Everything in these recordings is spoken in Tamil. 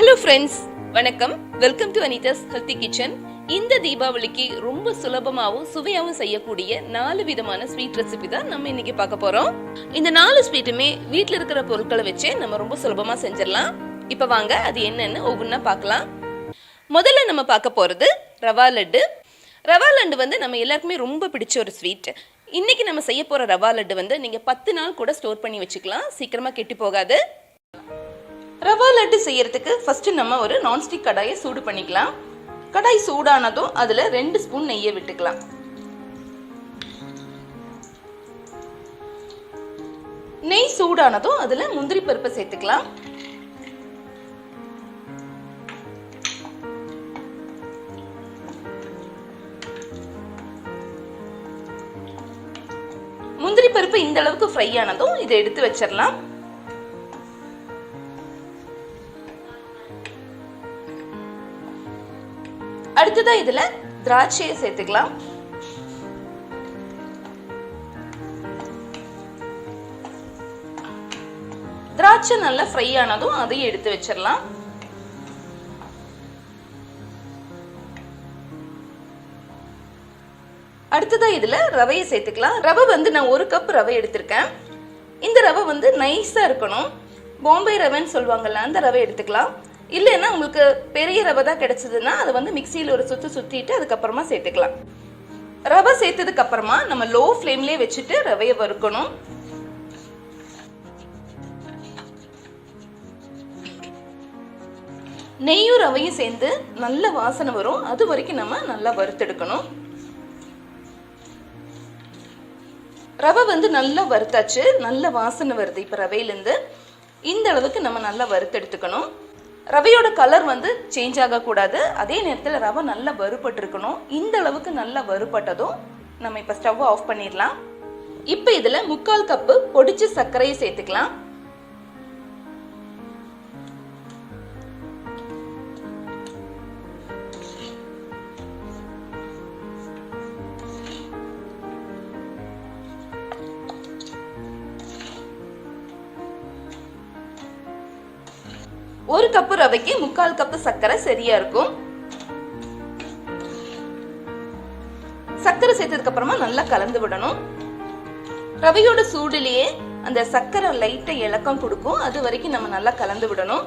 ஹலோ ஃப்ரெண்ட்ஸ், வணக்கம். Welcome to Anitha's healthy kitchen. இந்த தீபாவளிக்கு ரொம்ப சுலபமாகவும் சுவையாகவும் செய்யக்கூடிய 4 விதமான ஸ்வீட் ரெசிபி தான் நம்ம இன்னைக்கு பார்க்க போறோம். இந்த 4 ஸ்வீட்டுமே வீட்டில் இருக்கிற பொருட்களை வச்சே நம்ம ரொம்ப சுலபமா செஞ்சிடலாம். இப்ப வாங்க அது என்னன்னு ஒவ்வொன்றா பார்க்கலாம். முதல்ல நம்ம பார்க்க போறது ரவா லட்டு. ரவா லட்டு வந்து நம்ம எல்லாருக்குமே ரொம்ப பிடிச்ச ஒரு ஸ்வீட். இன்னைக்கு நம்ம செய்ய போற ரவா லட்டு வந்து நீங்க 10 நாள் கூட ஸ்டோர் பண்ணி வச்சுக்கலாம், சீக்கிரமா கெட்டு போகாது. ரவா லட்டு செய்யறதுக்கு ஃபர்ஸ்ட் நம்ம ஒரு நான்ஸ்டிக் கடாயை சூடு பண்ணிக்கலாம். கடாய் சூடானதும் அதுல 2 ஸ்பூன் நெய்யை விட்டுக்கலாம். நெய் சூடானதும் அதுல முந்திரி பருப்பை சேர்த்துக்கலாம். முந்திரி பருப்பு இந்த அளவுக்கு ஃப்ரை ஆனதும் இதை எடுத்து வச்சிடலாம். அடுத்ததா இதுல திராட்சையை சேர்த்துக்கலாம். திராட்சை நல்லா ஃப்ரை ஆனதும் அதையும் எடுத்து வச்சிடலாம். அடுத்ததா இதுல ரவையை சேர்த்துக்கலாம். ரவை வந்து நான் 1 கப் ரவை எடுத்திருக்கேன். இந்த ரவை வந்து நைஸா இருக்கணும். பாம்பே ரவைன்னு சொல்லுவாங்கல்ல, அந்த ரவை எடுத்துக்கலாம். இல்லைன்னா உங்களுக்கு பெரிய ரவை தான் கிடைச்சதுன்னா அதை வந்து மிக்சியில் ஒரு சுத்திட்டு அதுக்கப்புறமா சேர்த்துக்கலாம். ரவை சேர்த்ததுக்கு அப்புறமா நம்ம லோ ஃப்ளேம்லேயே வச்சுட்டு ரவையை வறுக்கணும். நெய்யும் ரவையும் சேர்ந்து நல்ல வாசனை வரும், அது வரைக்கும் நம்ம நல்லா வறுத்தெடுக்கணும். ரவை வந்து நல்லா வறுத்தாச்சு, நல்ல வாசனை வருது இப்ப ரவையிலேருந்து. இந்த அளவுக்கு நம்ம நல்லா வறுத்தெடுத்துக்கணும். ரவையோட கலர் வந்து சேஞ்ச் ஆகக்கூடாது, அதே நேரத்தில் ரவை நல்லா வறுபட்டு இருக்கணும். இந்த அளவுக்கு நல்லா வறுபட்டதும் நம்ம இப்போ ஸ்டவ் ஆஃப் பண்ணிடலாம். இப்போ இதில் 3/4 கப்பு பொடிச்ச சர்க்கரையை சேர்த்துக்கலாம். ஒரு கப்பு ரவைக்கு 3/4 கப்பு சர்க்கரை சரியா இருக்கும். சர்க்கரை சேர்த்ததுக்கு அப்புறமா நல்லா கலந்து விடணும். ரவையோட சூடுலயே அந்த சர்க்கரை லைட்டா இலக்கம் கொடுக்கும், அது வரைக்கும் நம்ம நல்லா கலந்து விடணும்.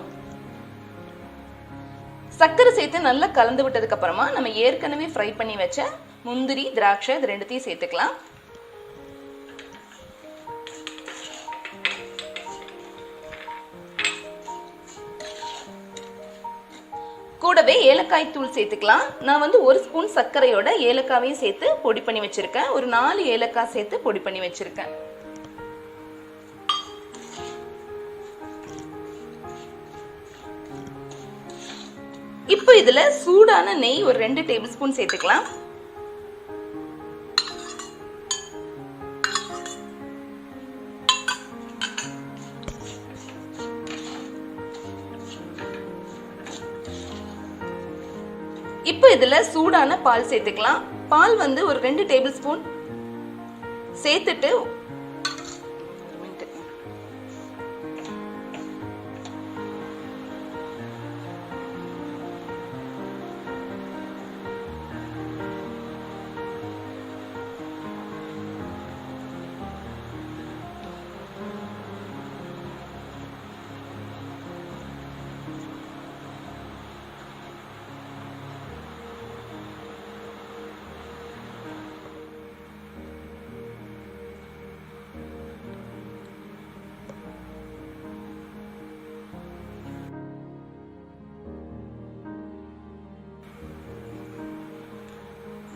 சர்க்கரை சேர்த்து நல்லா கலந்து விட்டதுக்கு அப்புறமா நம்ம ஏற்கனவே ஃப்ரை பண்ணி வச்ச முந்திரி, திராட்சை இது ரெண்டுத்தையும் சேர்த்துக்கலாம். கூடவே ஏலக்காய் தூள் சேர்த்துக்கலாம். நான் வந்து 1 ஸ்பூன் சர்க்கரையோட ஏலக்காவையும் சேர்த்து பொடி பண்ணி வச்சிருக்கேன். ஒரு 4 ஏலக்காய் சேர்த்து பொடி பண்ணி வச்சிருக்கேன். இப்போ இதுல சூடான நெய் ஒரு 2 டேபிள் ஸ்பூன் சேர்த்துக்கலாம். இப்போ இதுல சூடான பால் சேர்த்துக்கலாம். பால் வந்து ஒரு 2 டேபிள் ஸ்பூன் சேர்த்துட்டு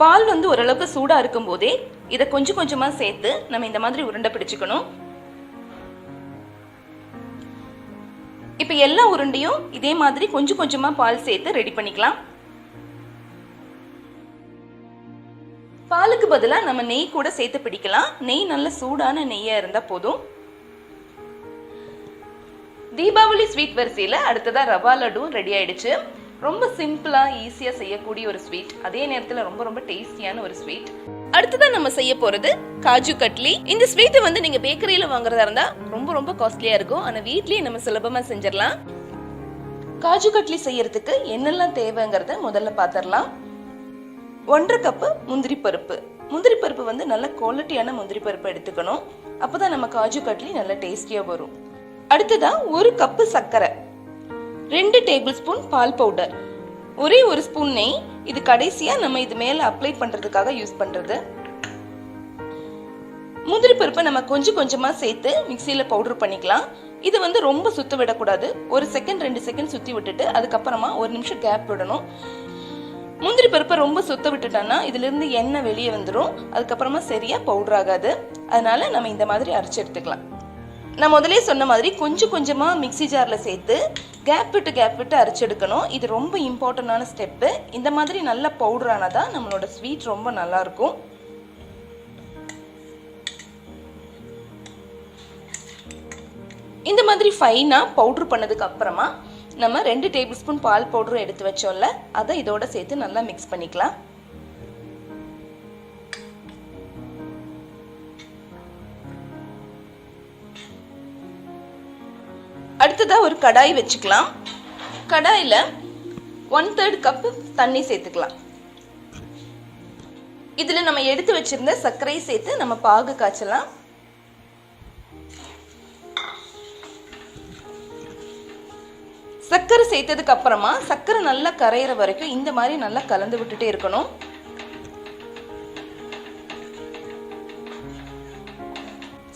பால் வந்து ஓரளவுக்கு சூடா இருக்கும் போதே இதை கொஞ்சம் கொஞ்சமா சேர்த்து நம்ம இந்த மாதிரி உருண்டை பிடிச்சுக்கணும். இப்ப எல்லா உருண்டையும் இதே மாதிரி கொஞ்சம் கொஞ்சமா பால் சேர்த்து ரெடி பண்ணிக்கலாம். பாலுக்கு பதிலா நம்ம நெய் கூட சேர்த்து பிடிக்கலாம். நெய் நல்ல சூடான நெய்யா இருந்தா போதும். தீபாவளி ஸ்வீட் வரிசையில அடுத்ததா ரவா லட்டு ரெடி ஆயிடுச்சு. ரொம்ப சிம்பிளா ஈஸியா செய்யக்கூடிய ஒரு ஸ்வீட், அதே நேரத்துல ரொம்ப ரொம்ப டேஸ்டியான ஒரு ஸ்வீட். அடுத்ததா நம்ம செய்ய போறது காஜு கட்லி. இந்த ஸ்வீட் வந்து நீங்க பேக்கரியில வாங்குறதா இருந்தா ரொம்ப ரொம்ப காஸ்ட்லியா இருக்கும், ஆனா வீட்லயே நம்ம சுலபமா செஞ்சிடலாம். காஜு கட்லி செய்யறதுக்கு என்னெல்லாம் தேவைங்கிறத முதல்ல பார்த்துடலாம். 1.5 கப்பு முந்திரி பருப்பு. முந்திரி பருப்பு வந்து நல்ல குவாலிட்டியான முந்திரி பருப்பு எடுத்துக்கணும். அப்போதான் நம்ம காஜு கட்லி நல்ல டேஸ்டியா வரும். அடுத்ததா 1 கப்பு சர்க்கரை, 2 டேபிள் ஸ்பூன் பால் பவுடர், ஒரே 1 ஸ்பூன் நெய். இது கடைசியா நம்ம இது மேல அப்ளை பண்றதுக்காக யூஸ் பண்றது. முந்திரி பருப்பை நம்ம கொஞ்சம் கொஞ்சமா சேர்த்து மிக்சியில பவுடர் பண்ணிக்கலாம். இது வந்து ரொம்ப சுத்த விடக்கூடாது. 1 செகண்ட் 2 செகண்ட் சுத்தி விட்டுட்டு அதுக்கப்புறமா 1 நிமிஷம் கேப் விடணும். முந்திரி பருப்பை ரொம்ப சுத்த விட்டுட்டோம்னா இதுல இருந்து எண்ணெய் வெளியே வந்துடும். அதுக்கப்புறமா சரியா பவுடர் ஆகாது. அதனால நம்ம இந்த மாதிரி அரைச்சு எடுத்துக்கலாம். நான் முதலே சொன்ன மாதிரி கொஞ்சம் கொஞ்சமா மிக்சி ஜார்ல சேர்த்து கேப் விட்டு அரைச்சு எடுக்கணும். இது ரொம்ப இம்பார்ட்டன்டான ஸ்டெப்பு. இந்த மாதிரி நல்ல பவுடர் ஆனதான் நம்மளோட ஸ்வீட் ரொம்ப நல்லா இருக்கும். இந்த மாதிரி ஃபைனா பவுடர் பண்ணதுக்கு அப்புறமா நம்ம 2 டேபிள் ஸ்பூன் பால் பவுடரும் எடுத்து வச்சோம்ல, அதை இதோட சேர்த்து நல்லா மிக்ஸ் பண்ணிக்கலாம். அடுத்ததா ஒரு கடாய் வச்சுக்கலாம். கடாயில 1/3 கப் தண்ணி சேர்த்துக்கலாம். இதுல நம்ம எடுத்து வச்சிருந்த சர்க்கரை சேர்த்து நம்ம பாகு காய்ச்சலாம். சர்க்கரை சேர்த்ததுக்கு அப்புறமா சர்க்கரை நல்லா கரையிற வரைக்கும் இந்த மாதிரி நல்லா கலந்து விட்டுட்டே இருக்கணும்.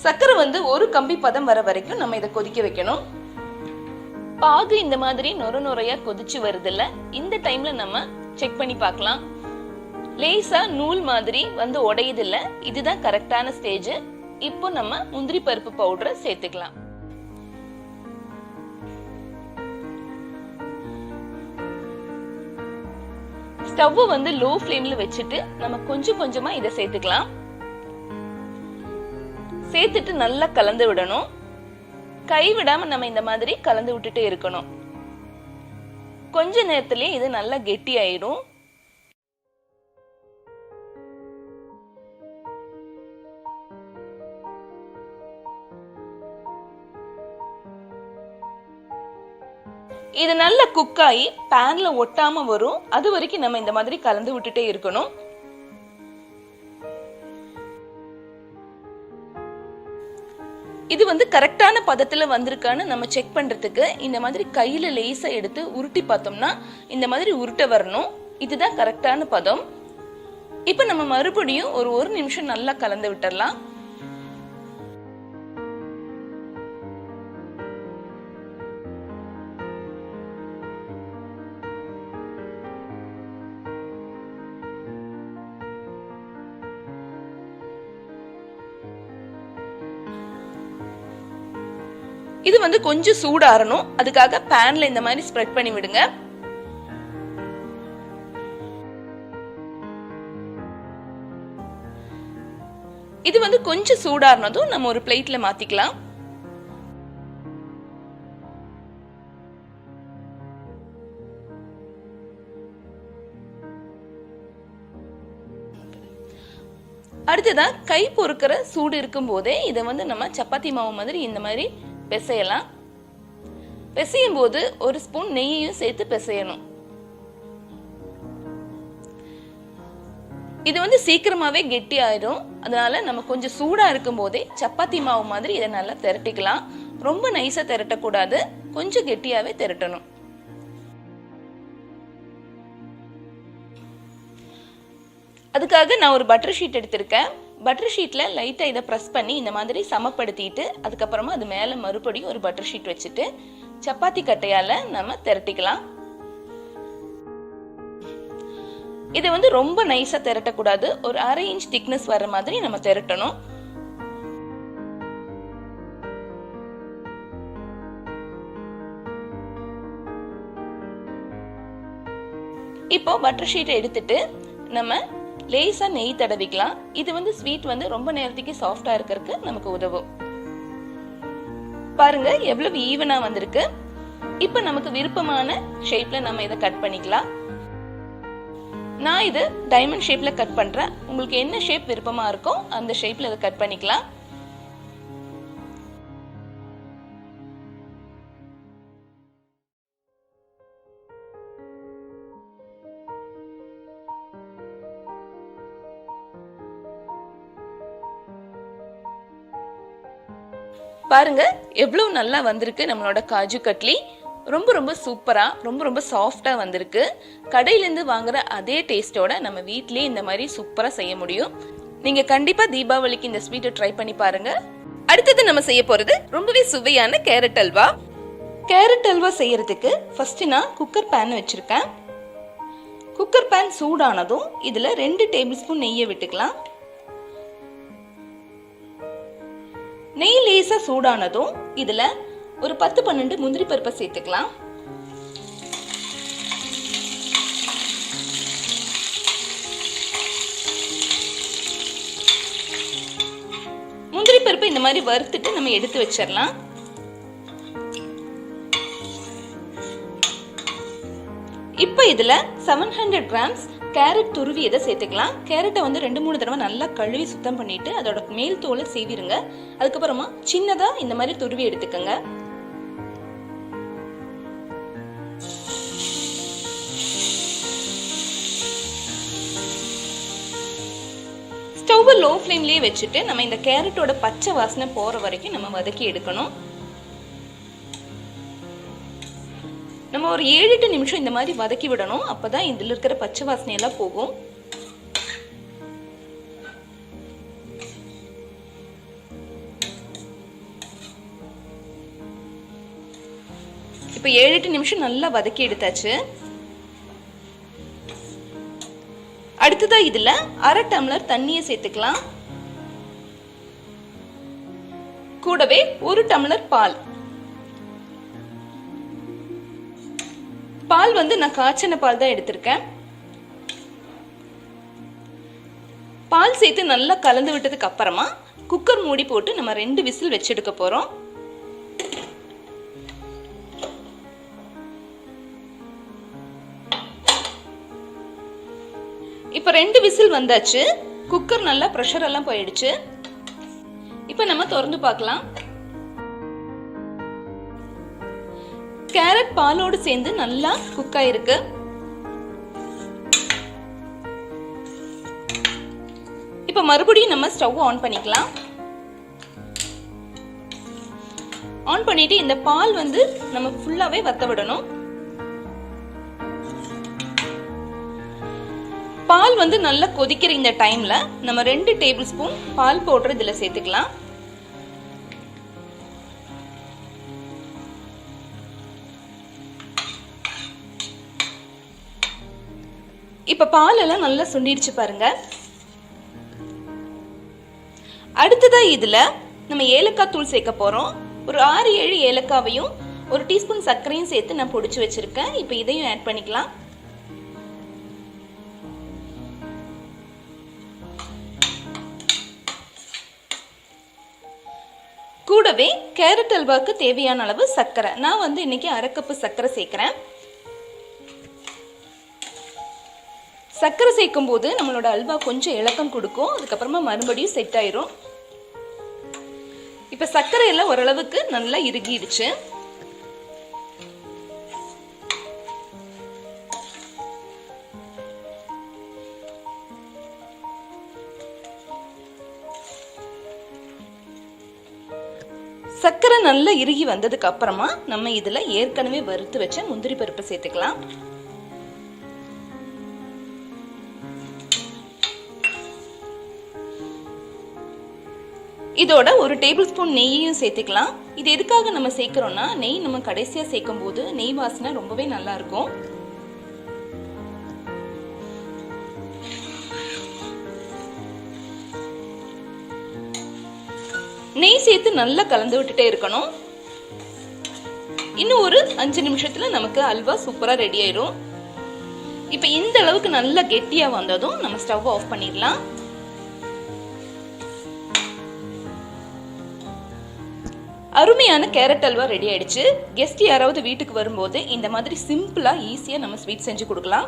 சர்க்கரை வந்து ஒரு கம்பி பதம் வர வரைக்கும் நம்ம இதை கொதிக்க வைக்கணும். பாகு இந்த மாதிரி நொர நொறையா கொதிச்சு வருதுல்ல, இந்த டைம்ல நம்ம செக் பண்ணி பார்க்கலாம். லேசா நூல் மாதிரி வந்து உடையுது இல்ல, இதுதான் கரெக்டான ஸ்டேஜ். இப்போ நம்ம முந்திரி பருப்பு பவுடரை சேர்த்துக்கலாம். ஸ்டவ் வந்து லோ ஃப்ளேம்ல வச்சுட்டு நம்ம கொஞ்சம் கொஞ்சமா இதை சேர்த்துக்கலாம். சேர்த்துட்டு நல்லா கலந்து விடணும். கை விடாம நம்ம இந்த மாதிரி கலந்து விட்டுட்டே இருக்கணும். கொஞ்ச நேரத்திலேயே இது நல்லா கெட்டி ஆயிடும். இது நல்லா குக் ஆகி பேன்ல ஒட்டாம வரும். அது வரைக்கும் நம்ம இந்த மாதிரி கலந்து விட்டுட்டே இருக்கணும். இது வந்து கரெக்டான பதத்துல வந்திருக்கான்னு நம்ம செக் பண்றதுக்கு இந்த மாதிரி கையில லேசா எடுத்து உருட்டி பார்த்தோம்னா இந்த மாதிரி உருட்ட வரணும். இதுதான் கரெக்டான பதம். இப்ப நம்ம மறுபடியும் ஒரு நிமிஷம் நல்லா கலந்து விட்டுறலாம். இது வந்து கொஞ்சம் சூடாறணும். அதுக்காக பேன்ல இந்த மாதிரி ஸ்ப்ரெட் பண்ணி விடுங்க. இது வந்து கொஞ்சம் சூடாறனதும் நம்ம ஒரு பிளேட்ல மாத்திக்கலாம். அடுத்ததா கை பொறுக்கிற சூடு இருக்கும் போதே இதை வந்து நம்ம சப்பாத்தி மாவு மாதிரி இந்த மாதிரி பிசையலாம். பிசையும் போது 1 ஸ்பூன் நெய்யையும் சேர்த்து பிசையணும். இது வந்து சீக்கிரமாவே கெட்டி ஆயிடும். அதனால நம்ம கொஞ்சம் சூடா இருக்கும் போதே சப்பாத்தி மாவு மாதிரி இதை நல்லா திரட்டிக்கலாம். ரொம்ப நைஸா திரட்டக்கூடாது, கொஞ்சம் கெட்டியாவே திரட்டணும். அதுக்காக நான் ஒரு பட்டர் ஷீட் எடுத்திருக்கேன். பட்டர் ஷீட்ல லைட்டா இதை பிரஸ் பண்ணி இந்த மாதிரி சமப்படுத்திட்டு அதுக்கப்புறமா அது மேல மறுபடியும் ஒரு பட்டர் ஷீட் வச்சுட்டு சப்பாத்தி கட்டையால நம்ம திரட்டிக்கலாம். இதை வந்து ரொம்ப நைஸா திரட்டக்கூடாது, ஒரு 1/2 இன்ச் திக்னஸ் வர மாதிரி நம்ம திரட்டணும். இப்போ பட்டர் ஷீட்டை எடுத்துட்டு நம்ம லேசா நெய் தடவிக்கலாம். இது வந்து ஸ்வீட் வந்து ரொம்ப நேரத்துக்கு சாஃப்டா இருக்கிறதுக்கு நமக்கு உதவும். பாருங்க எவ்வளவு ஈவனா வந்திருக்கு. இப்போ நமக்கு விருப்பமான ஷேப்ல நம்ம இதை கட் பண்ணிக்கலாம். நான் இது டைமண்ட் ஷேப்ல கட் பண்றேன். உங்களுக்கு என்ன ஷேப் விருப்பமா இருக்கோ அந்த ஷேப்ல இதை கட் பண்ணிக்கலாம். பாருங்க எவ்வளவு நல்லா வந்திருக்கு நம்மளோட காஜு கட்லி. ரொம்ப ரொம்ப சூப்பரா, ரொம்ப ரொம்ப சாஃப்டா வந்திருக்கு. கடையிலேருந்து வாங்குற அதே டேஸ்டோட நம்ம வீட்லயே இந்த மாதிரி சூப்பரா செய்ய முடியும். நீங்க கண்டிப்பா தீபாவளிக்கு இந்த ஸ்வீட்டை ட்ரை பண்ணி பாருங்க. அடுத்தது நம்ம செய்ய போறது ரொம்பவே சுவையான கேரட் அல்வா. கேரட் அல்வா செய்யறதுக்கு ஃபர்ஸ்ட் நான் குக்கர் பேன் வச்சிருக்கேன். குக்கர் பேன் சூடானதும் இதுல 2 டேபிள் ஸ்பூன் நெய்யை விட்டுக்கலாம். நெய் லேசா சூடானதும் இதுல ஒரு 10-12 முந்திரி பருப்பை சேர்த்துக்கலாம். முந்திரி பருப்பு இந்த மாதிரி வறுத்துட்டு நம்ம எடுத்து வச்சிடலாம். இப்ப இதுல 700 கிராம்ஸ் கேரட் துருவியதை சேர்த்துக்கலாம். கேரட்டை வந்து 2-3 தடவை நல்லா கழுவி சுத்தம் பண்ணிட்டு அதோட மேல் தோலை சீவிருங்க. அதுக்கப்புறமா சின்னதா இந்த மாதிரி துருவி எடுத்துக்கங்க. ஸ்டவ் லோ ஃப்ளேம்லயே வச்சுட்டு நம்ம இந்த கேரட்டோட பச்சை வாசனை போற வரைக்கும் நம்ம வதக்கி எடுக்கணும். நம்ம ஒரு 7-8 நிமிஷம் இந்த மாதிரி வதக்கி விடணும். அப்பதான் இதுல இருக்கிற பச்சை வாசனை எல்லாம் போகும். இப்ப 7-8 நிமிஷம் நல்லா வதக்கி எடுத்தாச்சு. அடுத்ததா இதுல 1/2 டம்ளர் தண்ணியை சேர்த்துக்கலாம். கூடவே 1 டம்ளர் பால். பால் வந்து நான் காய்ச்சின பால் தான் எடுத்திருக்கேன். பால் சேர்த்து நல்லா கலந்து விட்டதுக்கு அப்புறமா குக்கர் மூடி போட்டு நம்ம 2 விசில் வச்சு எடுக்க போறோம். இப்ப 2 விசில் வந்தாச்சு. குக்கர் நல்லா பிரஷர் எல்லாம் போயிடுச்சு. இப்ப நம்ம திறந்து பார்க்கலாம். கேரட் பாலோடு சேர்ந்து நல்லா குக் ஆயிருக்கு. இப்ப மறுபடியும் நம்ம ஸ்டவ் ஆன் பண்ணிக்கலாம். ஆன் பண்ணிட்டு இந்த பால் வந்து நம்ம ஃபுல்லாவே வத்த விடணும். பால் வந்து நல்லா கொதிக்கிற இந்த டைம்ல நம்ம 2 டேபிள் ஸ்பூன் பால் பவுடர் இதுல சேர்த்துக்கலாம். இப்ப பால் எல்லாம் நல்லா சுண்டிடுச்சு பாருங்க. அடுத்ததா இதுல நம்ம ஏலக்காய் தூள் சேர்க்க போறோம். ஒரு 6-7 ஏலக்காவையும் 1 டீஸ்பூன் சர்க்கரையும் சேர்த்து நான் பொடிச்சு வச்சிருக்கேன். இப்ப இதையும் ஆட் பண்ணிக்கலாம். கூடவே கேரட் அல்வாக்கு தேவையான அளவு சர்க்கரை. நான் வந்து இன்னைக்கு 1/2 கப் சர்க்கரை சேர்க்கிறேன். சர்க்கரை சேர்க்கும் போது நம்மளோட அல்வா கொஞ்சம் இலக்கம் கொடுக்கும். அதுக்கப்புறமா மறுபடியும் செட் ஆயிரும். இப்ப சர்க்கரை எல்லாம் ஓரளவுக்கு நல்லா இறுகிடுச்சு. சர்க்கரை நல்லா இறுகி வந்ததுக்கு அப்புறமா நம்ம இதுல ஏற்கனவே வறுத்து வச்ச முந்திரி பருப்பு சேர்த்துக்கலாம். இதோட 1 டேபிள் ஸ்பூன் நெய்யையும் சேர்த்துக்கலாம். இது எதுக்காக நம்ம சேர்க்கிறோம்னா நெய் நம்ம கடைசியா சேர்க்கும் போது நெய் வாசனை ரொம்பவே நல்லா இருக்கும். நெய் சேர்த்து நல்லா கலந்து விட்டுட்டே இருக்கணும். இன்னும் ஒரு 5 நிமிஷத்துல நமக்கு அல்வா சூப்பரா ரெடி ஆயிரும். இப்ப இந்த அளவுக்கு நல்லா கெட்டியா வந்ததும் நம்ம ஸ்டவ் ஆஃப் பண்ணிடலாம். அருமையான கேரட் அல்வா ரெடி ஆயிடுச்சு. கெஸ்ட் யாராவது வீட்டுக்கு வரும்போது இந்த மாதிரி சிம்பிளா ஈஸியா நம்ம ஸ்வீட் செஞ்சு கொடுக்கலாம்.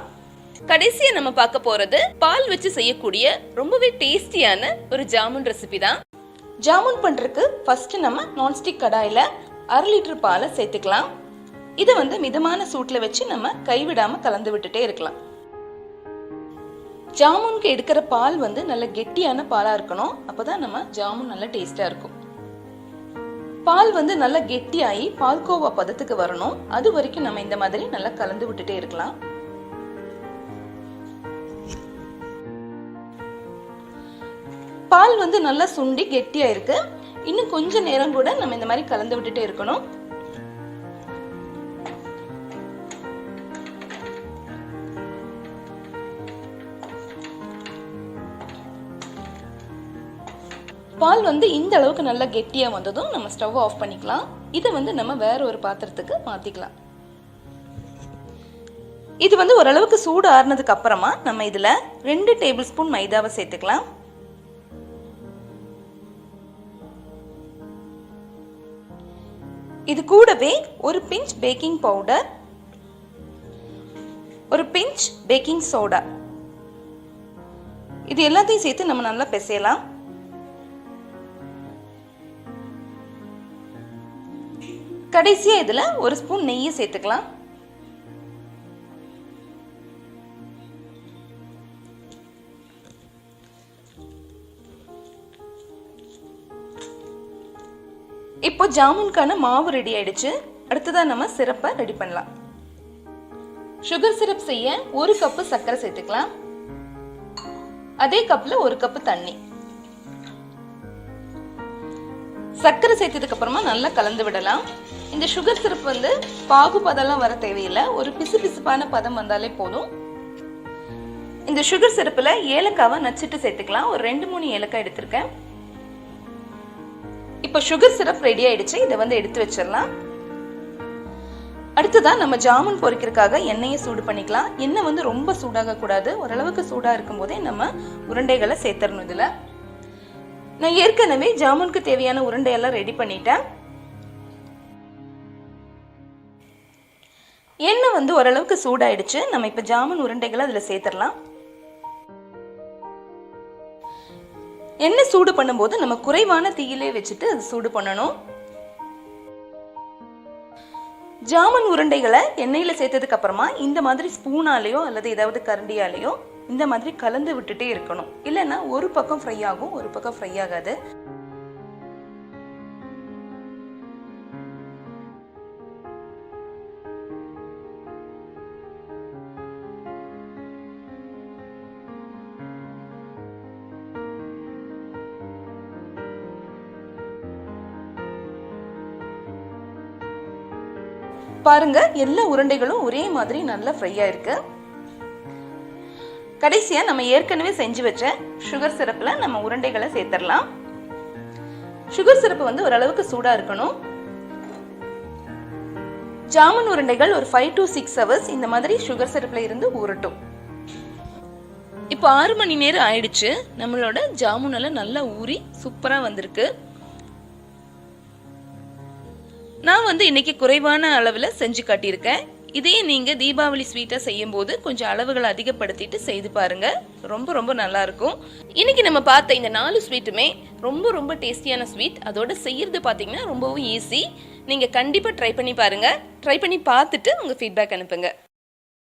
கடைசியா நம்ம பார்க்க போறது பால் வச்சு செய்யக்கூடிய ரொம்பவே டேஸ்டியான ஒரு ஜாமுன் ரெசிபி தான். ஜாமுன் பண்றதுக்கு ஃபர்ஸ்ட் நம்ம நான்ஸ்டிக் கடாயில 1/2 லிட்டர் பாலை சேர்த்துக்கலாம். இதை வந்து மிதமான சூட்ல வச்சு நம்ம கைவிடாம கலந்து விட்டுட்டே இருக்கலாம். ஜாமுனுக்கு எடுக்கிற பால் வந்து நல்ல கெட்டியான பாலா இருக்கணும். அப்பதான் நம்ம ஜாமுன் நல்ல டேஸ்டா இருக்கும். பால் வந்து நல்லா கெட்டியாகி பால்கோவா பதத்துக்கு வரணும். அது வரைக்கும் நம்ம இந்த மாதிரி நல்லா கலந்து விட்டுட்டே இருக்கலாம். பால் வந்து நல்லா சுண்டி கெட்டியா இருக்கு. இன்னும் கொஞ்ச நேரம் கூட நம்ம இந்த மாதிரி கலந்து விட்டுட்டே இருக்கணும். பால் வந்து இந்த அளவுக்கு நல்லா கெட்டியா வந்ததும் நம்ம ஸ்டவ் ஆஃப் பண்ணிக்கலாம். இதை வந்து நம்ம வேற ஒரு பாத்திரத்துக்கு மாத்திக்கலாம். இது வந்து ஓரளவுக்கு சூடு ஆறுனதுக்கு அப்புறமா நம்ம இதுல 2 டேபிள் ஸ்பூன் மைதாவை சேர்த்துக்கலாம். இது கூடவே ஒரு பிஞ்ச் பேக்கிங் பவுடர், ஒரு பிஞ்ச் பேக்கிங் சோடா, இது எல்லாத்தையும் சேர்த்து நம்ம நல்லா பிசையலாம். கடைசியா இதுல ஒரு ஸ்பூன் நெய்யை சேர்த்துக்கலாம். இப்போ ஜாமுன்கான மாவு ரெடி ஆயிடுச்சு. அடுத்ததா நம்ம சிரப்பை ரெடி பண்ணலாம். சுகர் சிரப் செய்ய 1 கப் சர்க்கரை சேர்த்துக்கலாம். அதே கப்ல 1 கப் தண்ணி. சர்க்கரை சேர்த்ததுக்கு அப்புறமா நல்லா கலந்து விடலாம். இந்த சுகர் சிரப் வந்து பாகு பதம்லாம் வர தேவையில்லை. ஒரு பிசுபிசுப்பான பதம் வந்தாலே போதும். இந்த சுகர் சிரப்புல ஏலக்காவை நச்சிட்டு சேர்த்துக்கலாம். ஒரு 2-3 ஏலக்காய் எடுத்திருக்கேன். இப்போ சுகர் சிரப் ரெடி ஆயிடுச்சு. இதை வந்து எடுத்து வச்சிடலாம். அடுத்ததான் நம்ம ஜாமுன் பொரிக்கிறதுக்காக எண்ணெயை சூடு பண்ணிக்கலாம். எண்ணெய் வந்து ரொம்ப சூடாக கூடாது. ஓரளவுக்கு சூடா இருக்கும் போதே நம்ம உருண்டைகளை சேர்த்தரணும். இதுல நான் ஏற்கனவே ஜாமுனுக்கு தேவையான உருண்டையெல்லாம் ரெடி பண்ணிட்டேன். எண்ணெய் வந்து ஓரளவுக்கு சூடாயிடுச்சு. நம்ம இப்ப ஜாமுன் உருண்டைகளை அதுல சேர்த்துடலாம். எண்ணெய் சூடு பண்ணும்போது நம்ம குறைவான தீயிலே வச்சுட்டு அது சூடு பண்ணணும். ஜாமுன் உருண்டைகளை எண்ணெயில சேர்த்ததுக்கு அப்புறமா இந்த மாதிரி ஸ்பூனாலேயோ அல்லது ஏதாவது கரண்டியாலேயோ இந்த மாதிரி கலந்து விட்டுட்டே இருக்கணும். இல்லைன்னா ஒரு பக்கம் ஃப்ரை ஆகும், ஒரு பக்கம் ஃப்ரை ஆகாது. பாருங்க, எல்லா உருண்டைகளும் ஒரே மாதிரி நல்லா ஃப்ரையா இருக்கு. கடைசியா நம்ம ஏற்கனவே செஞ்சு வச்ச சுகர் சிரப்ல நம்ம உருண்டைகளை சேர்த்துடலாம். சுகர் சிரப் வந்து ஓரளவுக்கு சூடா இருக்கணும். ஜாமுன் உருண்டைகள் ஒரு 5 to 6 hours இந்த மாதிரி சுகர் சிரப்ல இருந்து ஊறட்டும். இப்போ 6 மணி நேரம் ஆயிடுச்சு. நம்மளோட ஜாமுன் எல்லாம் நல்லா ஊறி சூப்பரா வந்திருக்கு. நான் வந்து இன்னைக்கு குறைவான அளவில் செஞ்சு காட்டியிருக்கேன். இதே நீங்க தீபாவளி ஸ்வீட்டா செய்யும் போது கொஞ்சம் அளவுகளை அதிகப்படுத்திட்டு செய்து பாருங்க. ரொம்ப ரொம்ப நல்லா இருக்கும். இன்னைக்கு நம்ம பார்த்த இந்த 4 ஸ்வீட்டுமே ரொம்ப ரொம்ப டேஸ்டியான ஸ்வீட். அதோட செய்யறது பாத்தீங்கன்னா ரொம்பவும் ஈஸி. நீங்க கண்டிப்பா ட்ரை பண்ணி பாருங்க. ட்ரை பண்ணி பார்த்துட்டு உங்க ஃபீட்பேக் அனுப்புங்க.